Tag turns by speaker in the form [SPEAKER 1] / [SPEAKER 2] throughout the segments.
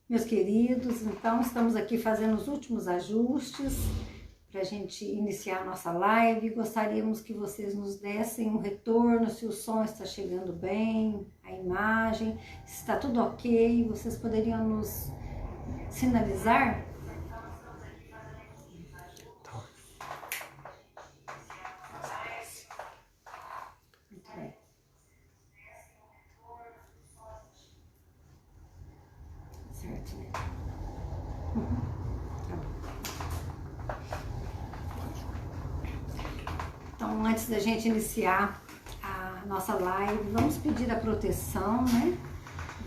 [SPEAKER 1] Meus queridos, então estamos aqui fazendo os últimos ajustes para a gente iniciar a nossa live. Gostaríamos que vocês nos dessem um retorno, se o som está chegando bem, a imagem, se está tudo ok. Vocês poderiam nos sinalizar? Muito bem. Certo, né? Tá bom. Então, antes da gente iniciar a nossa live, vamos pedir a proteção, né,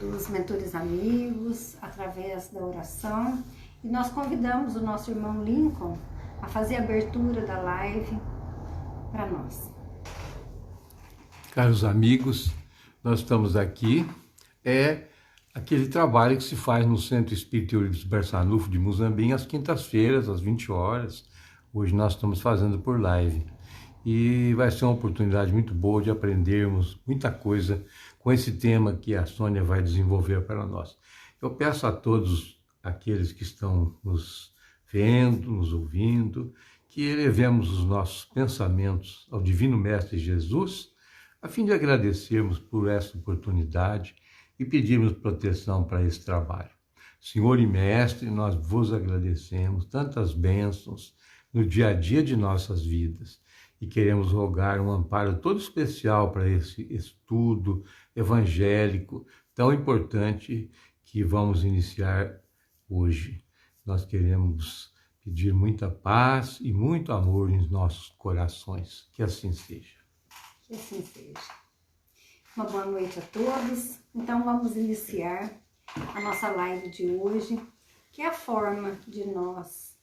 [SPEAKER 1] dos mentores amigos, através da oração. E nós convidamos o nosso irmão Lincoln a fazer a abertura da live para nós.
[SPEAKER 2] Caros amigos, nós estamos aqui, aquele trabalho que se faz no Centro Espírita Eurípides Barçanufo de Muzambinho, às quintas-feiras, às 20 horas. Hoje nós estamos fazendo por live. E vai ser uma oportunidade muito boa de aprendermos muita coisa com esse tema que a Sônia vai desenvolver para nós. Eu peço a todos aqueles que estão nos vendo, nos ouvindo, que elevemos os nossos pensamentos ao Divino Mestre Jesus, a fim de agradecermos por essa oportunidade e pedirmos proteção para esse trabalho. Senhor e Mestre, nós vos agradecemos tantas bênçãos no dia a dia de nossas vidas e queremos rogar um amparo todo especial para esse estudo evangélico tão importante que vamos iniciar hoje. Nós queremos pedir muita paz e muito amor em nossos corações. Que assim seja.
[SPEAKER 1] Que assim seja. Uma boa noite a todos. Então vamos iniciar a nossa live de hoje, que é a forma de nós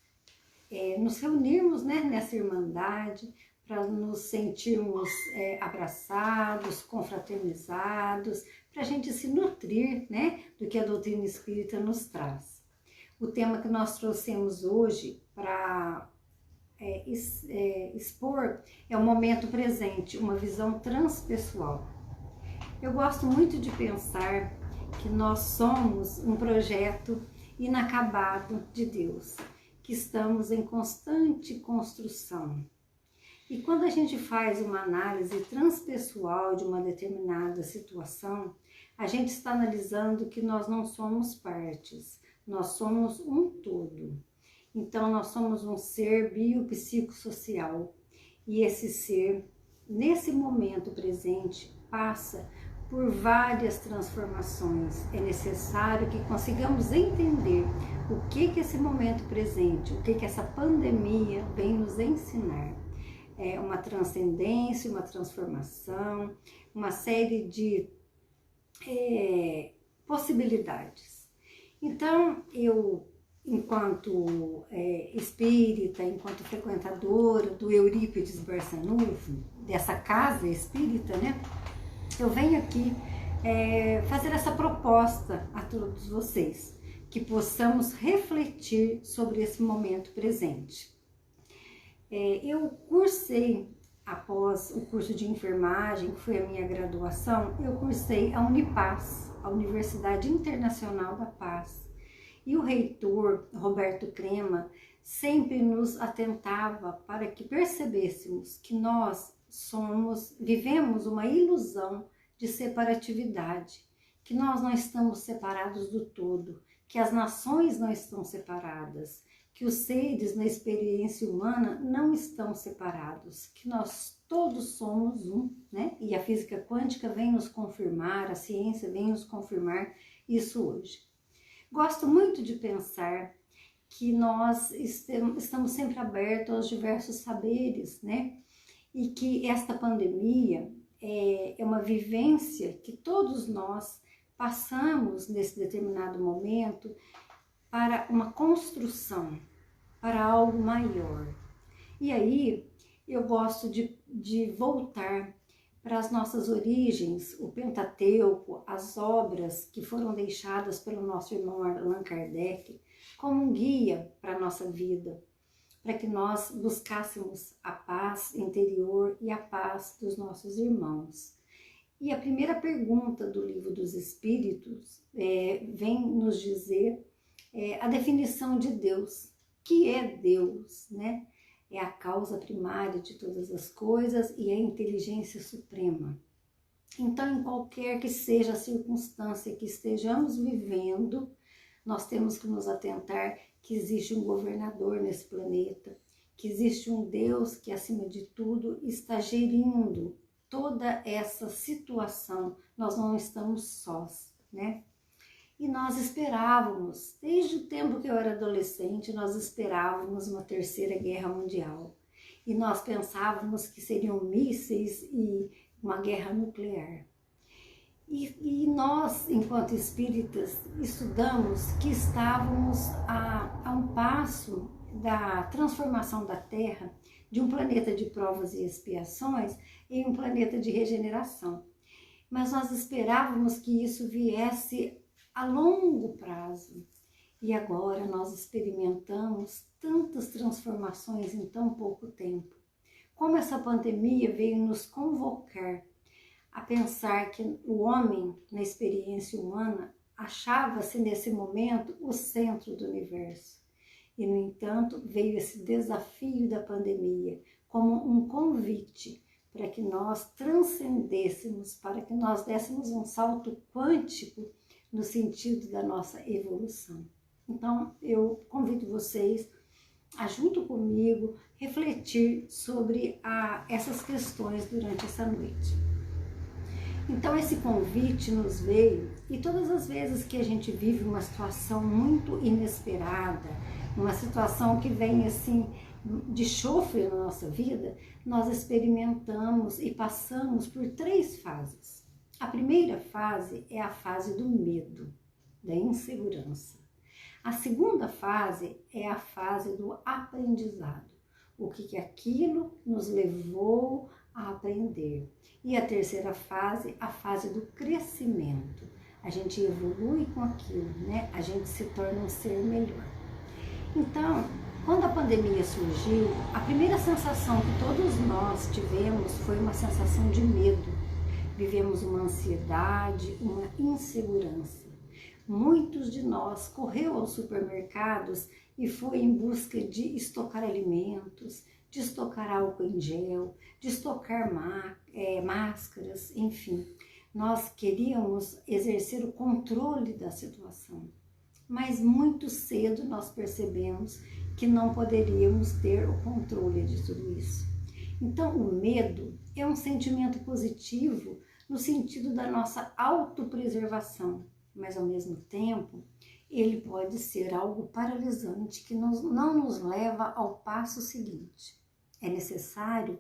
[SPEAKER 1] nos reunirmos, né, nessa irmandade, para nos sentirmos abraçados, confraternizados, para a gente se nutrir, né, do que a doutrina espírita nos traz. O tema que nós trouxemos hoje para expor é o momento presente, uma visão transpessoal. Eu gosto muito de pensar que nós somos um projeto inacabado de Deus, que estamos em constante construção. E quando a gente faz uma análise transpessoal de uma determinada situação, a gente está analisando que nós não somos partes, nós somos um todo. Então, nós somos um ser biopsicossocial. E esse ser, nesse momento presente, passa por várias transformações. É necessário que consigamos entender o que esse momento presente, o que essa pandemia vem nos ensinar. É uma transcendência, uma transformação, uma série de possibilidades. Então, eu, enquanto espírita, enquanto frequentadora do Eurípides Barçanufo, dessa casa espírita, né, eu venho aqui fazer essa proposta a todos vocês, que possamos refletir sobre esse momento presente. Eu cursei, após o curso de enfermagem, que foi a minha graduação, eu cursei a Unipaz, a Universidade Internacional da Paz. E o reitor, Roberto Crema, sempre nos atentava para que percebêssemos que nós vivemos uma ilusão de separatividade, que nós não estamos separados do todo, que as nações não estão separadas, que os seres na experiência humana não estão separados, que nós todos somos um, né? E a física quântica vem nos confirmar, a ciência vem nos confirmar isso hoje. Gosto muito de pensar que nós estamos sempre abertos aos diversos saberes, né? E que esta pandemia é uma vivência que todos nós passamos nesse determinado momento para uma construção, para algo maior. E aí eu gosto de voltar para as nossas origens, o Pentateuco, as obras que foram deixadas pelo nosso irmão Allan Kardec, como um guia para a nossa vida, para que nós buscássemos a paz interior e a paz dos nossos irmãos. E a primeira pergunta do Livro dos Espíritos vem nos dizer a definição de Deus. Que é Deus, né? É a causa primária de todas as coisas e a inteligência suprema. Então, em qualquer que seja a circunstância que estejamos vivendo, nós temos que nos atentar que existe um governador nesse planeta, que existe um Deus que, acima de tudo, está gerindo toda essa situação. Nós não estamos sós, né? E nós esperávamos, desde o tempo que eu era adolescente, nós esperávamos uma terceira guerra mundial. E nós pensávamos que seriam mísseis e uma guerra nuclear. E nós, enquanto espíritas, estudamos que estávamos a um passo da transformação da Terra de um planeta de provas e expiações em um planeta de regeneração. Mas nós esperávamos que isso viesse a longo prazo. E agora nós experimentamos tantas transformações em tão pouco tempo. Como essa pandemia veio nos convocar a pensar que o homem, na experiência humana, achava-se nesse momento o centro do universo. E, no entanto, veio esse desafio da pandemia como um convite para que nós transcendêssemos, para que nós dessemos um salto quântico no sentido da nossa evolução. Então, eu convido vocês a, junto comigo, refletir sobre essas questões durante essa noite. Então, esse convite nos veio, e todas as vezes que a gente vive uma situação muito inesperada, uma situação que vem assim de chofre na nossa vida, nós experimentamos e passamos por 3 fases. A primeira fase é a fase do medo, da insegurança. A segunda fase é a fase do aprendizado. O que aquilo nos levou a aprender. E a terceira fase, a fase do crescimento. A gente evolui com aquilo, né? A gente se torna um ser melhor. Então, quando a pandemia surgiu, a primeira sensação que todos nós tivemos foi uma sensação de medo. Vivemos uma ansiedade, uma insegurança. Muitos de nós correu aos supermercados e foi em busca de estocar alimentos, de estocar álcool em gel, de estocar máscaras, enfim. Nós queríamos exercer o controle da situação, mas muito cedo nós percebemos que não poderíamos ter o controle de tudo isso. Então, o medo é um sentimento positivo no sentido da nossa autopreservação, mas ao mesmo tempo ele pode ser algo paralisante que não nos leva ao passo seguinte. É necessário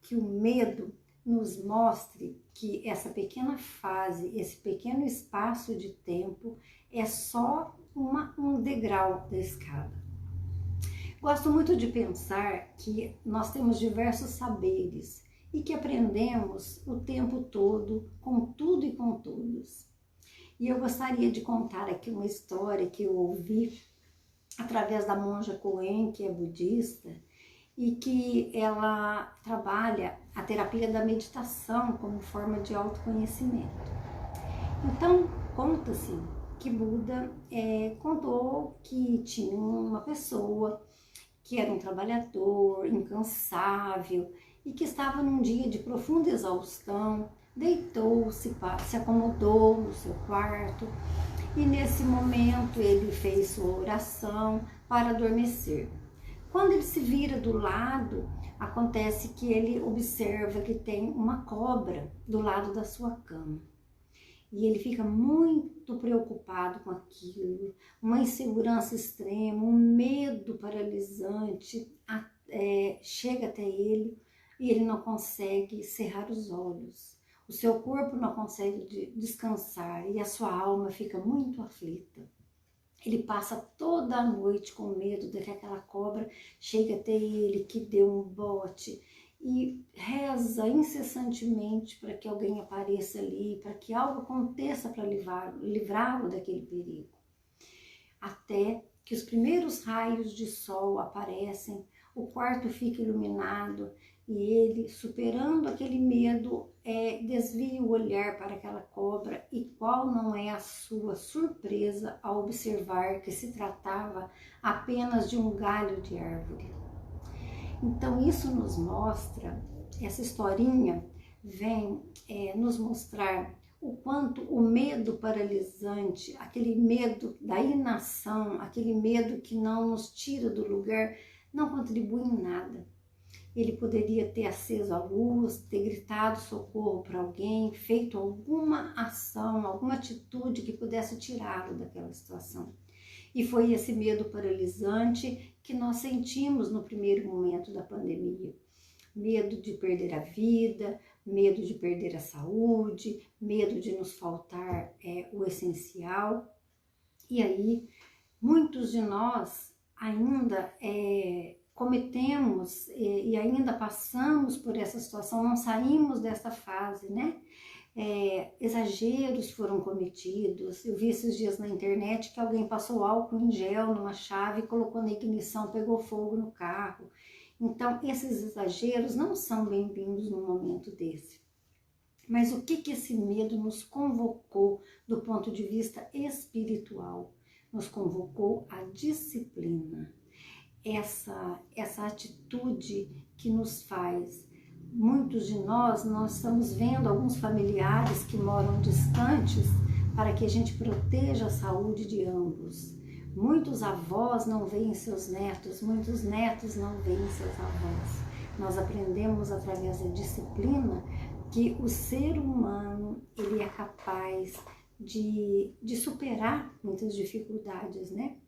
[SPEAKER 1] que o medo nos mostre que essa pequena fase, esse pequeno espaço de tempo é só um degrau da escada. Gosto muito de pensar que nós temos diversos saberes e que aprendemos o tempo todo com tudo e com todos. E eu gostaria de contar aqui uma história que eu ouvi através da monja Coen, que é budista, e que ela trabalha a terapia da meditação como forma de autoconhecimento. Então, conta-se que Buda contou que tinha uma pessoa que era um trabalhador incansável e que estava num dia de profunda exaustão, deitou-se, se acomodou no seu quarto e nesse momento ele fez sua oração para adormecer. Quando ele se vira do lado, acontece que ele observa que tem uma cobra do lado da sua cama. E ele fica muito preocupado com aquilo, uma insegurança extrema, um medo paralisante chega até ele e ele não consegue cerrar os olhos. O seu corpo não consegue descansar e a sua alma fica muito aflita. Ele passa toda a noite com medo de que aquela cobra chegue até ele, que dê um bote, e reza incessantemente para que alguém apareça ali, para que algo aconteça para livrá-lo daquele perigo. Até que os primeiros raios de sol aparecem, o quarto fica iluminado E ele, superando aquele medo, desvia o olhar para aquela cobra, e qual não é a sua surpresa ao observar que se tratava apenas de um galho de árvore. Então isso nos mostra, essa historinha vem nos mostrar o quanto o medo paralisante, aquele medo da inação, aquele medo que não nos tira do lugar, não contribui em nada. Ele poderia ter aceso a luz, ter gritado socorro para alguém, feito alguma ação, alguma atitude que pudesse tirá-lo daquela situação. E foi esse medo paralisante que nós sentimos no primeiro momento da pandemia. Medo de perder a vida, medo de perder a saúde, medo de nos faltar o essencial. E aí, muitos de nós ainda cometemos e ainda passamos por essa situação, não saímos dessa fase, né? Exageros foram cometidos. Eu vi esses dias na internet que alguém passou álcool em gel numa chave, colocou na ignição, pegou fogo no carro. Então, esses exageros não são bem-vindos num momento desse. Mas o que esse medo nos convocou do ponto de vista espiritual? Nos convocou a disciplina. Essa atitude que nos faz. Muitos de nós estamos vendo alguns familiares que moram distantes para que a gente proteja a saúde de ambos. Muitos avós não veem seus netos, muitos netos não veem seus avós. Nós aprendemos através da disciplina que o ser humano ele é capaz de superar muitas dificuldades, né?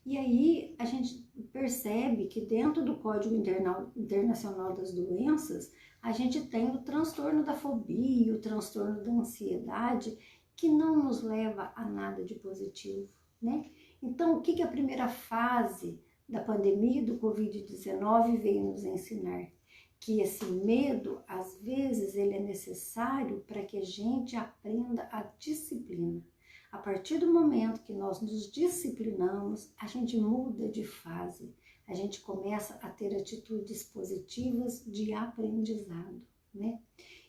[SPEAKER 1] E aí a gente percebe que dentro do Código Internacional das Doenças, a gente tem o transtorno da fobia, o transtorno da ansiedade, que não nos leva a nada de positivo, né? Então, o que a primeira fase da pandemia do Covid-19 veio nos ensinar? Que esse medo, às vezes, ele é necessário para que a gente aprenda a disciplina. A partir do momento que nós nos disciplinamos, a gente muda de fase, a gente começa a ter atitudes positivas de aprendizado, né?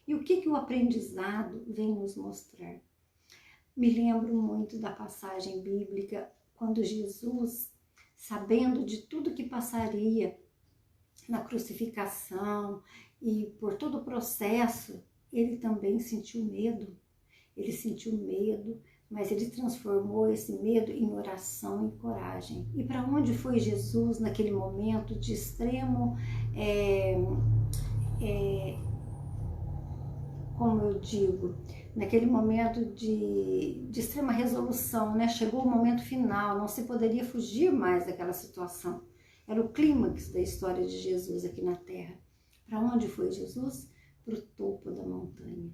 [SPEAKER 1] E o que o aprendizado vem nos mostrar? Me lembro muito da passagem bíblica, quando Jesus, sabendo de tudo que passaria na crucificação e por todo o processo, ele também sentiu medo. Ele sentiu medo, mas ele transformou esse medo em oração e coragem. E para onde foi Jesus naquele momento de extremo, como eu digo, naquele momento de extrema resolução, né? Chegou o momento final, não se poderia fugir mais daquela situação. Era o clímax da história de Jesus aqui na Terra. Para onde foi Jesus? Para o topo da montanha.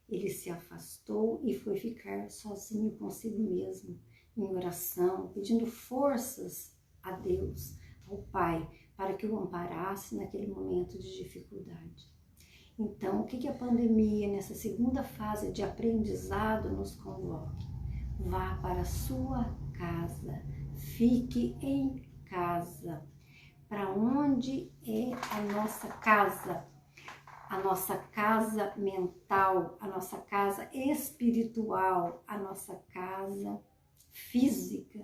[SPEAKER 1] Ele se afastou e foi ficar sozinho consigo mesmo, em oração, pedindo forças a Deus, ao Pai, para que o amparasse naquele momento de dificuldade. Então, o que a pandemia, nessa segunda fase de aprendizado, nos convoca? Vá para a sua casa, fique em casa. Para onde é a nossa casa? A nossa casa mental, a nossa casa espiritual, a nossa casa física.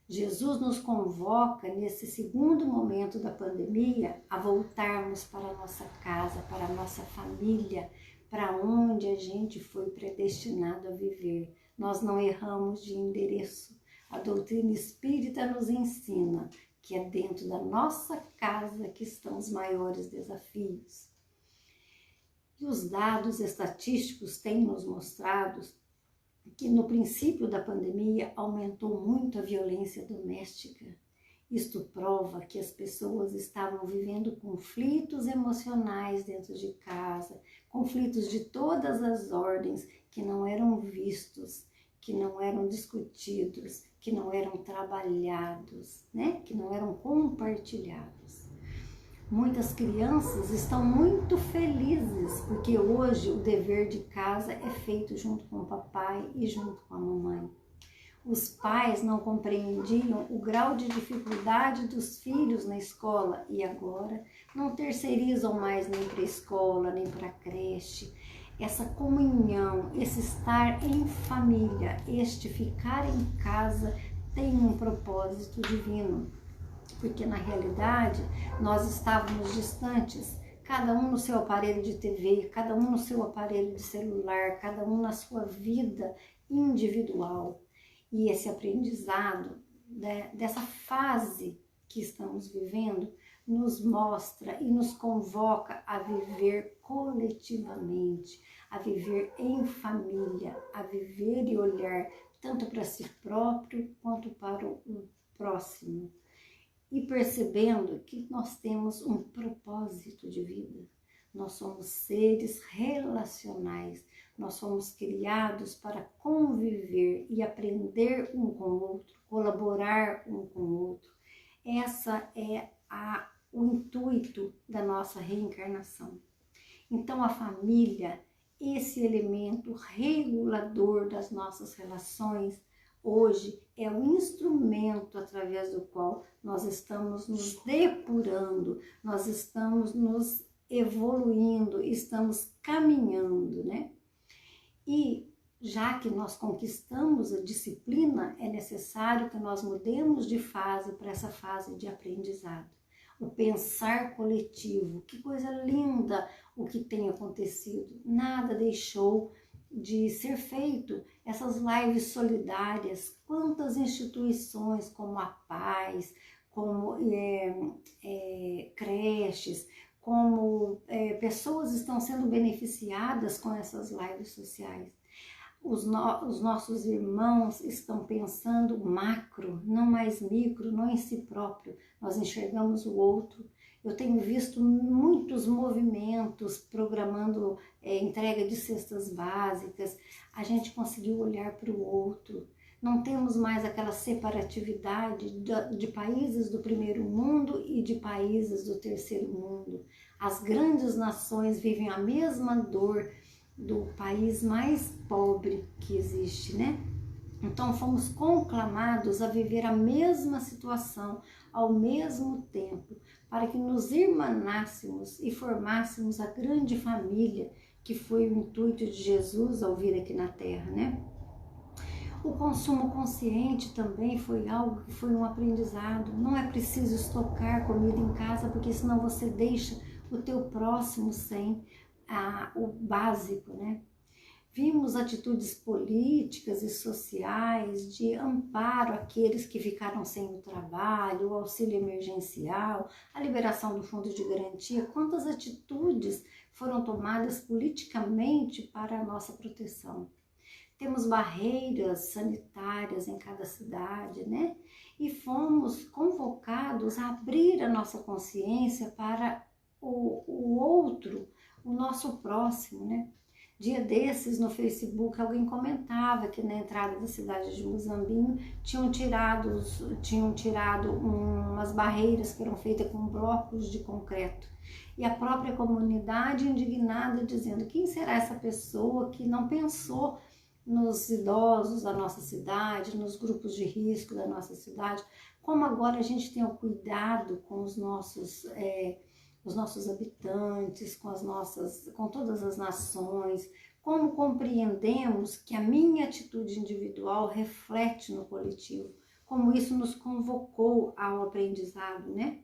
[SPEAKER 1] Jesus nos convoca nesse segundo momento da pandemia a voltarmos para a nossa casa, para a nossa família, para onde a gente foi predestinado a viver. Nós não erramos de endereço. A doutrina espírita nos ensina que é dentro da nossa casa que estão os maiores desafios. E os dados estatísticos têm nos mostrado que no princípio da pandemia aumentou muito a violência doméstica. Isto prova que as pessoas estavam vivendo conflitos emocionais dentro de casa, conflitos de todas as ordens que não eram vistos, que não eram discutidos, que não eram trabalhados, né? Que não eram compartilhados. Muitas crianças estão muito felizes porque hoje o dever de casa é feito junto com o papai e junto com a mamãe. Os pais não compreendiam o grau de dificuldade dos filhos na escola e agora não terceirizam mais nem para a escola, nem para a creche. Essa comunhão, esse estar em família, este ficar em casa tem um propósito divino, porque na realidade nós estávamos distantes, cada um no seu aparelho de TV, cada um no seu aparelho de celular, cada um na sua vida individual. E esse aprendizado, né, dessa fase que estamos vivendo nos mostra e nos convoca a viver coletivamente, a viver em família, a viver e olhar tanto para si próprio quanto para o próximo. E percebendo que nós temos um propósito de vida. Nós somos seres relacionais, nós somos criados para conviver e aprender um com o outro, colaborar um com o outro. Essa é o intuito da nossa reencarnação. Então a família, esse elemento regulador das nossas relações, hoje é o instrumento através do qual nós estamos nos depurando, nós estamos nos evoluindo, estamos caminhando, né? E já que nós conquistamos a disciplina, é necessário que nós mudemos de fase para essa fase de aprendizado. O pensar coletivo, que coisa linda o que tem acontecido. Nada deixou de ser feito. Essas lives solidárias, quantas instituições como a Paz, como creches, como pessoas estão sendo beneficiadas com essas lives sociais. Os nossos irmãos estão pensando macro, não mais micro, não em si próprio. Nós enxergamos o outro. Eu tenho visto muitos movimentos programando entrega de cestas básicas. A gente conseguiu olhar para o outro. Não temos mais aquela separatividade de países do primeiro mundo e de países do terceiro mundo. As grandes nações vivem a mesma dor do país mais pobre que existe, né? Então fomos conclamados a viver a mesma situação ao mesmo tempo, para que nos irmanássemos e formássemos a grande família que foi o intuito de Jesus ao vir aqui na Terra, né? O consumo consciente também foi algo que foi um aprendizado. Não é preciso estocar comida em casa, porque senão você deixa o teu próximo sem o básico, né? Vimos atitudes políticas e sociais de amparo àqueles que ficaram sem o trabalho, o auxílio emergencial, a liberação do fundo de garantia. Quantas atitudes foram tomadas politicamente para a nossa proteção? Temos barreiras sanitárias em cada cidade, né? E fomos convocados a abrir a nossa consciência para o outro, o nosso próximo, né? Dia desses, no Facebook, alguém comentava que na entrada da cidade de Muzambinho tinham tirado umas barreiras que eram feitas com blocos de concreto. E a própria comunidade indignada dizendo: quem será essa pessoa que não pensou nos idosos da nossa cidade, nos grupos de risco da nossa cidade? Como agora a gente tem o cuidado com os nossos habitantes, com todas as nações, como compreendemos que a minha atitude individual reflete no coletivo, como isso nos convocou ao aprendizado, né?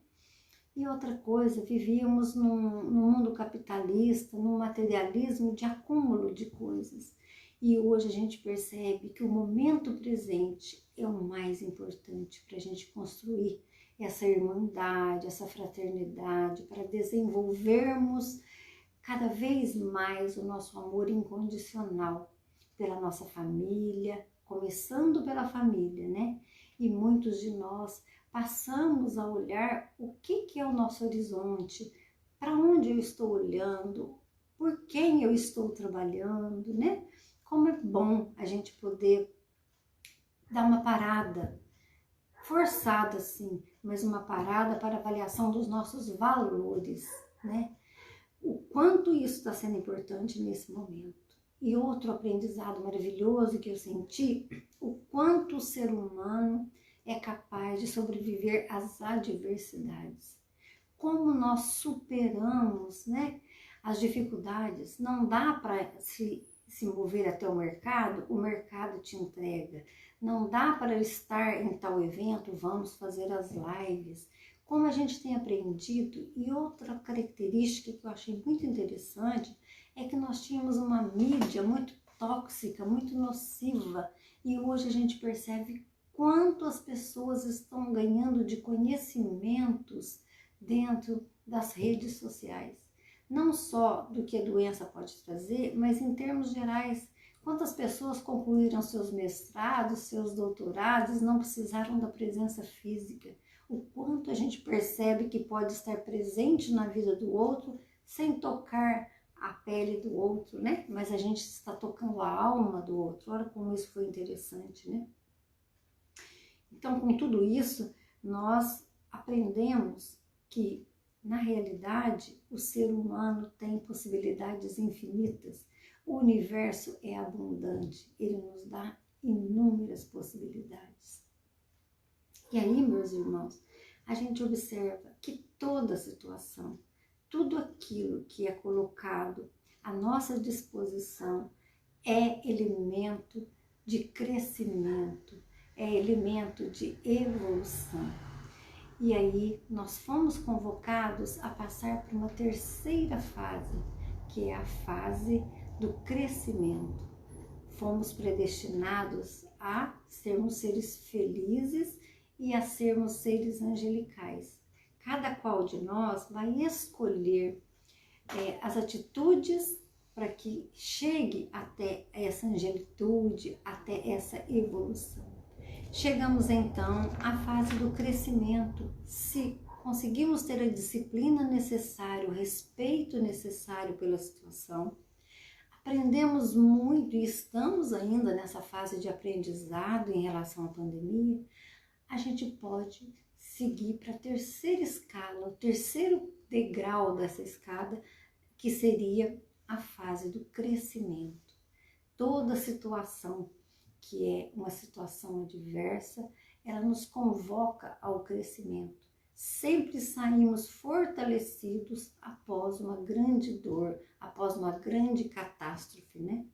[SPEAKER 1] E outra coisa, vivíamos num mundo capitalista, num materialismo de acúmulo de coisas. E hoje a gente percebe que o momento presente é o mais importante para a gente construir essa irmandade, essa fraternidade, para desenvolvermos cada vez mais o nosso amor incondicional pela nossa família, começando pela família, né? E muitos de nós passamos a olhar o que é o nosso horizonte, para onde eu estou olhando, por quem eu estou trabalhando, né? Como é bom a gente poder dar uma parada, forçada sim, mas uma parada para avaliação dos nossos valores, né? O quanto isso está sendo importante nesse momento. E outro aprendizado maravilhoso que eu senti, o quanto o ser humano é capaz de sobreviver às adversidades. Como nós superamos, né, as dificuldades. Não dá para se mover até o mercado te entrega. Não dá para eu estar em tal evento, vamos fazer as lives. Como a gente tem aprendido, e outra característica que eu achei muito interessante, é que nós tínhamos uma mídia muito tóxica, muito nociva, e hoje a gente percebe quanto as pessoas estão ganhando de conhecimentos dentro das redes sociais. Não só do que a doença pode trazer, mas em termos gerais, quantas pessoas concluíram seus mestrados, seus doutorados, não precisaram da presença física. O quanto a gente percebe que pode estar presente na vida do outro sem tocar a pele do outro, né? Mas a gente está tocando a alma do outro. Olha como isso foi interessante, né? Então, com tudo isso, nós aprendemos que, na realidade, o ser humano tem possibilidades infinitas. O universo é abundante, ele nos dá inúmeras possibilidades. E aí, meus irmãos, a gente observa que toda situação, tudo aquilo que é colocado à nossa disposição é elemento de crescimento, é elemento de evolução. E aí nós fomos convocados a passar por uma terceira fase, que é a fase do crescimento. Fomos predestinados a sermos seres felizes e a sermos seres angelicais. Cada qual de nós vai escolher as atitudes para que chegue até essa angelitude, até essa evolução. Chegamos então à fase do crescimento. Se conseguimos ter a disciplina necessária, o respeito necessário pela situação, aprendemos muito e estamos ainda nessa fase de aprendizado em relação à pandemia, a gente pode seguir para a terceira escala, o terceiro degrau dessa escada, que seria a fase do crescimento. Toda situação que é uma situação adversa, ela nos convoca ao crescimento. Sempre saímos fortalecidos após uma grande dor, após uma grande catástrofe, né?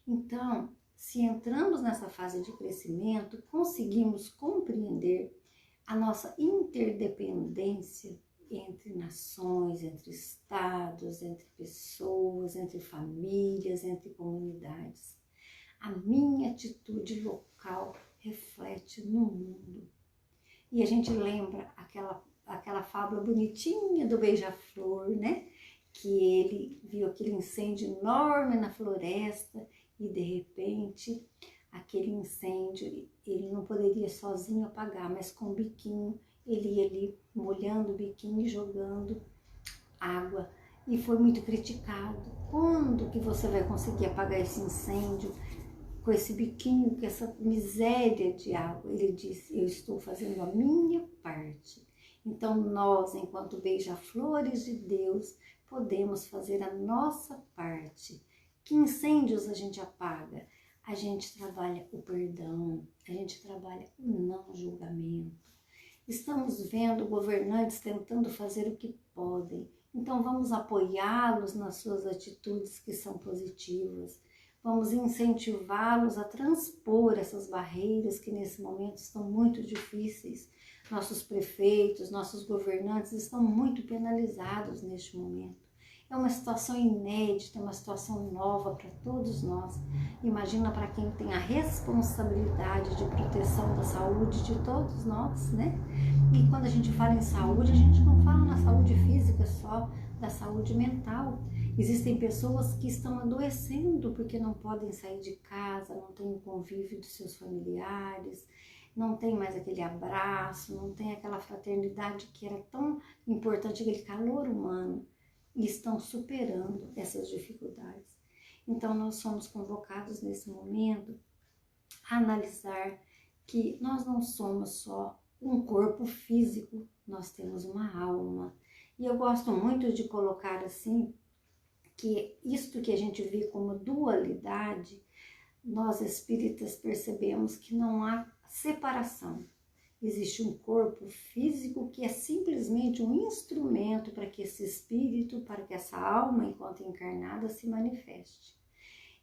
[SPEAKER 1] Então, se entramos nessa fase de crescimento, conseguimos compreender a nossa interdependência entre nações, entre estados, entre pessoas, entre famílias, entre comunidades. A minha atitude local reflete no mundo. E a gente lembra aquela fábula bonitinha do beija-flor, né? Que ele viu aquele incêndio enorme na floresta e de repente aquele incêndio ele não poderia sozinho apagar, mas com o biquinho ele ia ali molhando o biquinho e jogando água. E foi muito criticado. Quando que você vai conseguir apagar esse incêndio com esse biquinho, com essa miséria de água? Ele disse, eu estou fazendo a minha parte. Então nós, enquanto beija-flores de Deus, podemos fazer a nossa parte. Que incêndios a gente apaga? A gente trabalha o perdão, a gente trabalha o não julgamento. Estamos vendo governantes tentando fazer o que podem. Então vamos apoiá-los nas suas atitudes que são positivas. Vamos incentivá-los a transpor essas barreiras que nesse momento estão muito difíceis. Nossos prefeitos, nossos governantes estão muito penalizados neste momento. É uma situação inédita, uma situação nova para todos nós. Imagina para quem tem a responsabilidade de proteção da saúde de todos nós, né? E quando a gente fala em saúde, a gente não fala na saúde física só, da saúde mental. Existem pessoas que estão adoecendo porque não podem sair de casa, não têm o convívio dos seus familiares, não tem mais aquele abraço, não tem aquela fraternidade que era tão importante, aquele calor humano. E estão superando essas dificuldades. Então, nós somos convocados nesse momento a analisar que nós não somos só um corpo físico, nós temos uma alma. E eu gosto muito de colocar assim, que isto que a gente vê como dualidade, nós espíritas percebemos que não há separação. Existe um corpo físico que é simplesmente um instrumento para que esse espírito, para que essa alma, enquanto encarnada, se manifeste.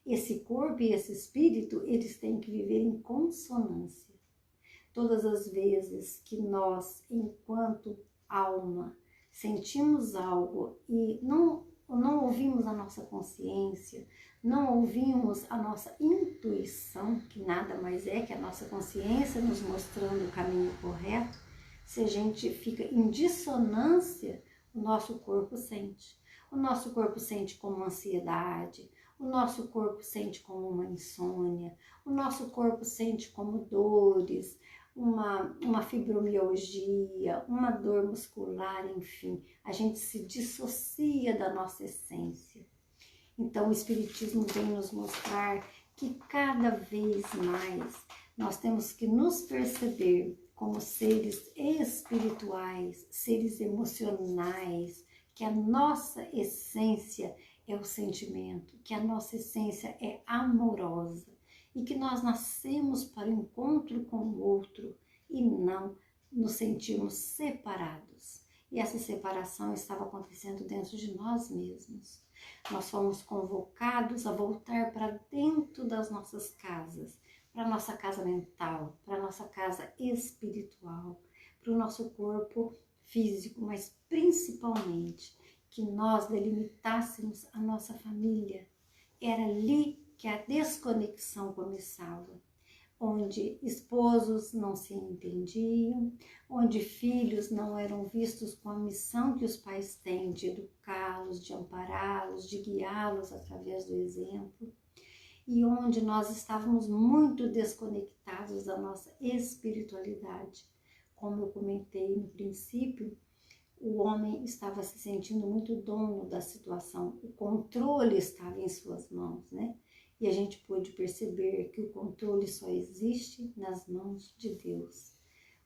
[SPEAKER 1] Esse corpo e esse espírito, eles têm que viver em consonância. Todas as vezes que nós, enquanto alma, sentimos algo e não ouvimos a nossa consciência, não ouvimos a nossa intuição, que nada mais é que a nossa consciência nos mostrando o caminho correto, se a gente fica em dissonância, o nosso corpo sente. O nosso corpo sente como ansiedade, o nosso corpo sente como uma insônia, o nosso corpo sente como dores, uma fibromialgia, uma dor muscular, enfim. A gente se dissocia da nossa essência. Então o Espiritismo vem nos mostrar que cada vez mais nós temos que nos perceber como seres espirituais, seres emocionais, que a nossa essência é o sentimento, que a nossa essência é amorosa e que nós nascemos para o encontro com o outro e não nos sentimos separados. E essa separação estava acontecendo dentro de nós mesmos. Nós fomos convocados a voltar para dentro das nossas casas, para a nossa casa mental, para a nossa casa espiritual, para o nosso corpo físico, mas principalmente que nós delimitássemos a nossa família. Era ali que a desconexão começava, onde esposos não se entendiam, onde filhos não eram vistos com a missão que os pais têm de educá-los, de ampará-los, de guiá-los através do exemplo, e onde nós estávamos muito desconectados da nossa espiritualidade. Como eu comentei no princípio, o homem estava se sentindo muito dono da situação, o controle estava em suas mãos, né? E a gente pôde perceber que o controle só existe nas mãos de Deus.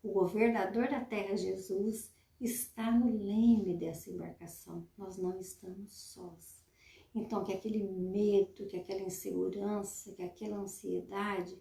[SPEAKER 1] O governador da terra, Jesus, está no leme dessa embarcação. Nós não estamos sós. Então, que aquele medo, que aquela insegurança, que aquela ansiedade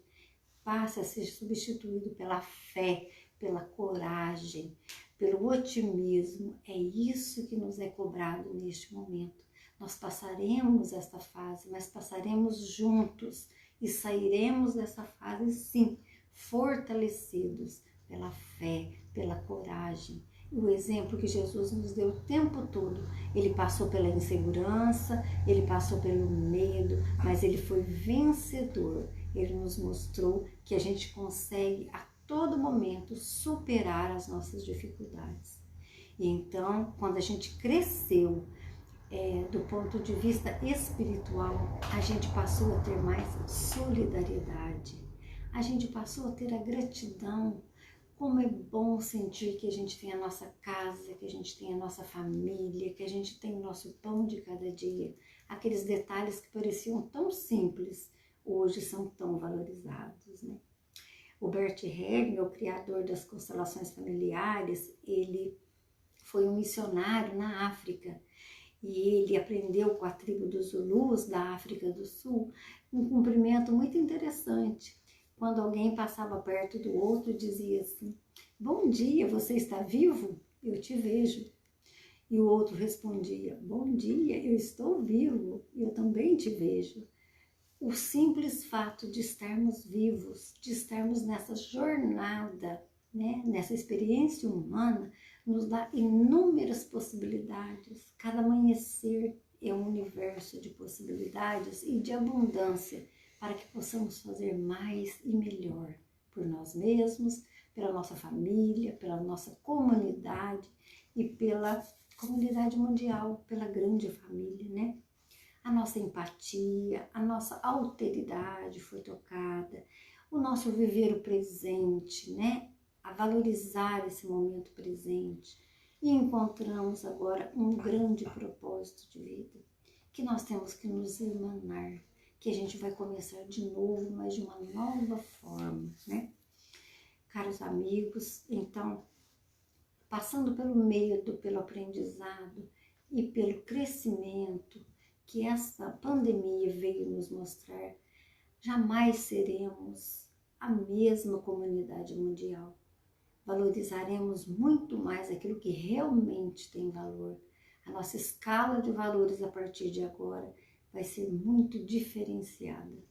[SPEAKER 1] passe a ser substituído pela fé, pela coragem, pelo otimismo. É isso que nos é cobrado neste momento. Nós passaremos esta fase, mas passaremos juntos e sairemos dessa fase, sim, fortalecidos pela fé, pela coragem. O exemplo que Jesus nos deu o tempo todo, ele passou pela insegurança, ele passou pelo medo, mas ele foi vencedor. Ele nos mostrou que a gente consegue a todo momento superar as nossas dificuldades. E então, quando a gente cresceu, do ponto de vista espiritual, a gente passou a ter mais solidariedade, a gente passou a ter a gratidão. Como é bom sentir que a gente tem a nossa casa, que a gente tem a nossa família, que a gente tem o nosso pão de cada dia. Aqueles detalhes que pareciam tão simples, hoje são tão valorizados, né? O Bert Hellinger, o criador das constelações familiares, ele foi um missionário na África e ele aprendeu com a tribo dos Zulus da África do Sul um cumprimento muito interessante. Quando alguém passava perto do outro, dizia assim: "Bom dia, você está vivo? Eu te vejo." E o outro respondia: "Bom dia, eu estou vivo, eu também te vejo." O simples fato de estarmos vivos, de estarmos nessa jornada, né, nessa experiência humana, nos dá inúmeras possibilidades. Cada amanhecer é um universo de possibilidades e de abundância para que possamos fazer mais e melhor por nós mesmos, pela nossa família, pela nossa comunidade e pela comunidade mundial, pela grande família, né? A nossa empatia, a nossa alteridade foi tocada, o nosso viver o presente, né? A valorizar esse momento presente. E encontramos agora um grande propósito de vida, que nós temos que nos irmanar, que a gente vai começar de novo, mas de uma nova forma, né? Caros amigos, então, passando pelo medo, pelo aprendizado e pelo crescimento que essa pandemia veio nos mostrar, jamais seremos a mesma comunidade mundial. Valorizaremos muito mais aquilo que realmente tem valor. A nossa escala de valores a partir de agora vai ser muito diferenciada.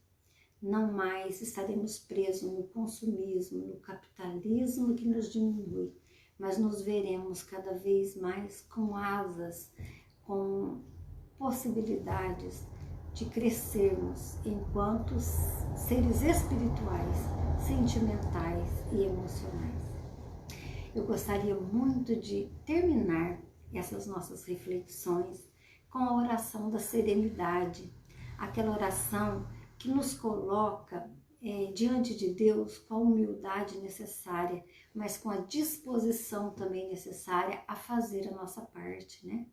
[SPEAKER 1] Não mais estaremos presos no consumismo, no capitalismo que nos diminui, mas nos veremos cada vez mais com asas, com possibilidades de crescermos enquanto seres espirituais, sentimentais e emocionais. Eu gostaria muito de terminar essas nossas reflexões com a oração da serenidade, aquela oração que nos coloca diante de Deus com a humildade necessária, mas com a disposição também necessária a fazer a nossa parte, né?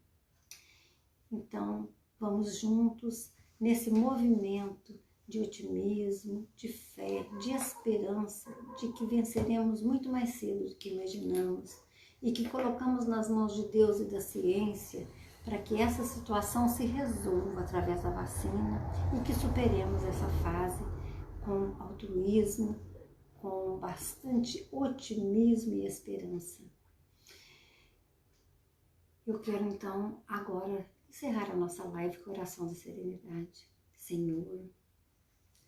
[SPEAKER 1] Então, vamos juntos nesse movimento de otimismo, de fé, de esperança, de que venceremos muito mais cedo do que imaginamos e que colocamos nas mãos de Deus e da ciência para que essa situação se resolva através da vacina e que superemos essa fase com altruísmo, com bastante otimismo e esperança. Eu quero então agora encerrar a nossa live com a oração da serenidade. Senhor,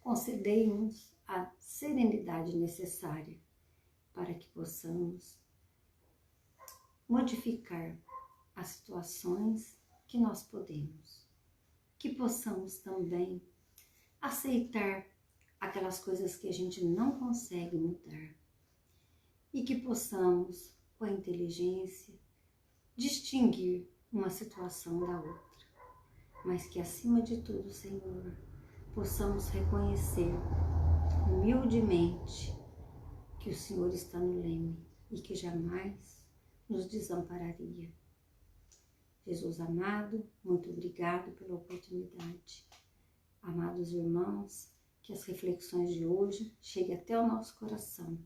[SPEAKER 1] concedei-nos a serenidade necessária para que possamos modificar as situações que nós podemos, que possamos também aceitar aquelas coisas que a gente não consegue mudar e que possamos, com a inteligência, distinguir uma situação da outra, mas que acima de tudo, Senhor, possamos reconhecer humildemente que o Senhor está no leme e que jamais nos desampararia. Jesus amado, muito obrigado pela oportunidade. Amados irmãos, que as reflexões de hoje cheguem até o nosso coração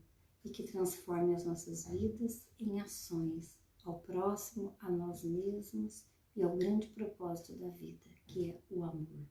[SPEAKER 1] e que transformem as nossas vidas em ações ao próximo, a nós mesmos e ao grande propósito da vida, que é o amor.